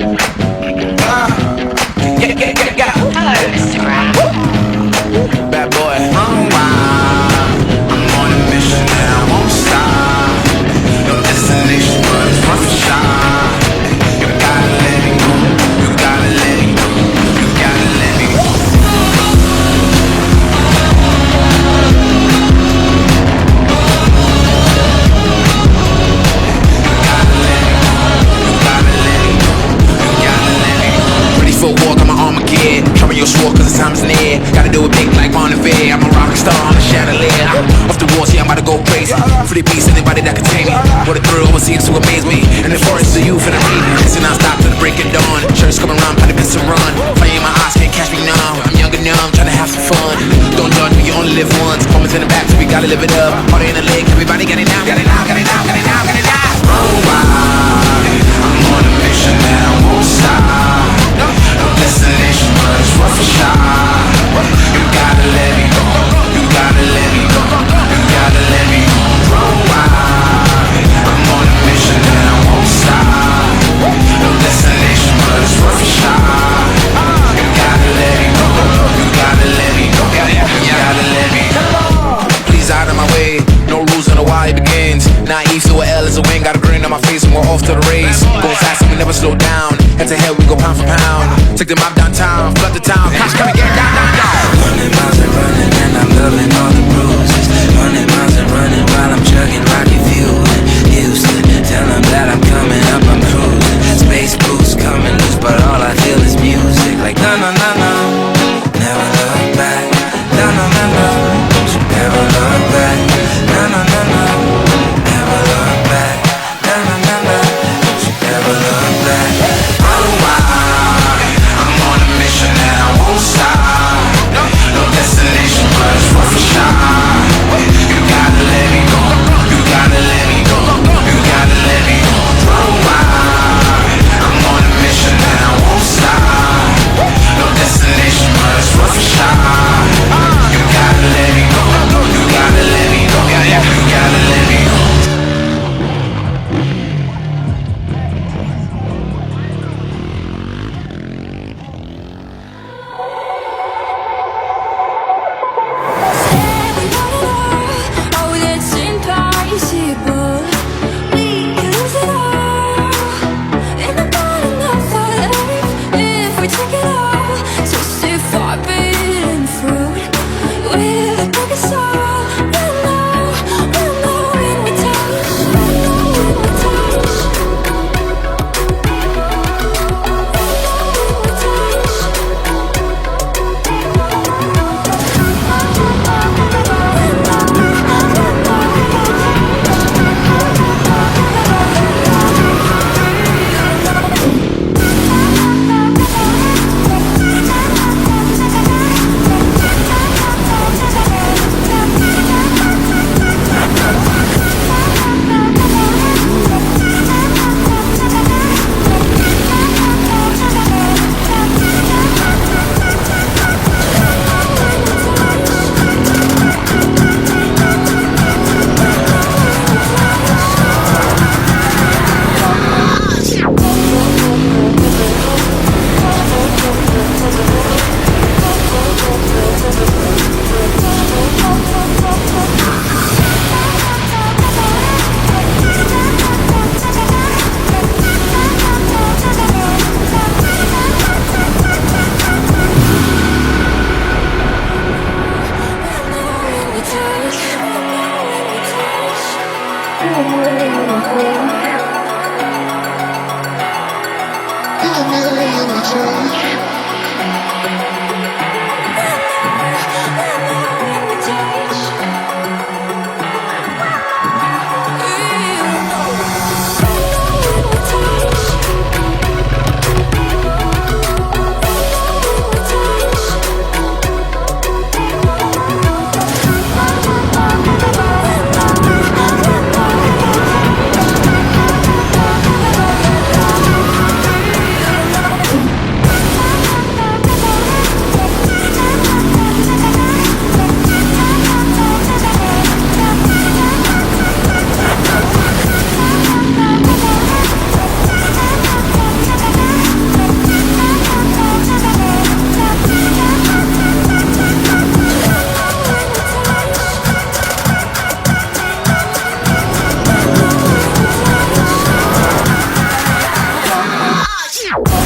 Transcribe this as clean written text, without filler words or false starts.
Hello, Instagram. Bad boy. Run wild. I'm on a mission and I won't stop. No destination, but it's worth a shot. You gotta let me go. You gotta let me go. You gotta let me go. For a walk, I'm an Armageddon. Cover your sword cause the time is near. Gotta do it big like Monteverde. I'm a rock star on the chandelier. Off the walls, yeah, I'm about to go crazy. For the beast, anybody that can tame me. What a thrill, what seems to amaze me. In the forest, the youth and the rain. Listen, I stop till the break of dawn. Shirts coming around, probably best to run. Fire in my eyes, can't catch me now. I'm young and numb, trying to have some fun. Don't judge me, you only live once. Moments in the back, so we gotta live it up. Party in the leg, everybody got it now, got it now, got it now, got it now, got it now. Run wild. I'm on a mission and I won't stop. No destination, but it's worth a shot. You gotta let me go. You gotta let me go. You gotta let me go. Run wild. I'm on a mission and I won't stop. No destination, but it's worth a shot. You gotta let me go. You gotta let me go. You gotta let me go. Please out of my way. No rules on the why it begins. Naive, so a L is a win. Got a grin on my face and we're off to the race. Go fast and we never slow down. Head to head, we go pound for pound. Take the mob downtown, flood the town. Cops coming, get down, down, down. 100 miles and running, and I'm loving all the bruises. 100 miles and running while I'm chugging rocket fuel in Houston. Tell them that I'm coming up, I'm cruising. Space boost coming loose, but all I feel is music. Like no, no, no, no, never look back. No, no, no, no, never look back. No, no, no, no, never look back. No, no, no, no, never look back. Run wild. I'm on a mission and I won't stop. No destination, but it's worth a shot. You gotta let me go. You gotta let me go. You gotta let me go. Run wild. I'm on a mission and I won't stop. No destination, but it's worth a shot. You gotta let me go. You gotta let me go. You gotta let me go. House.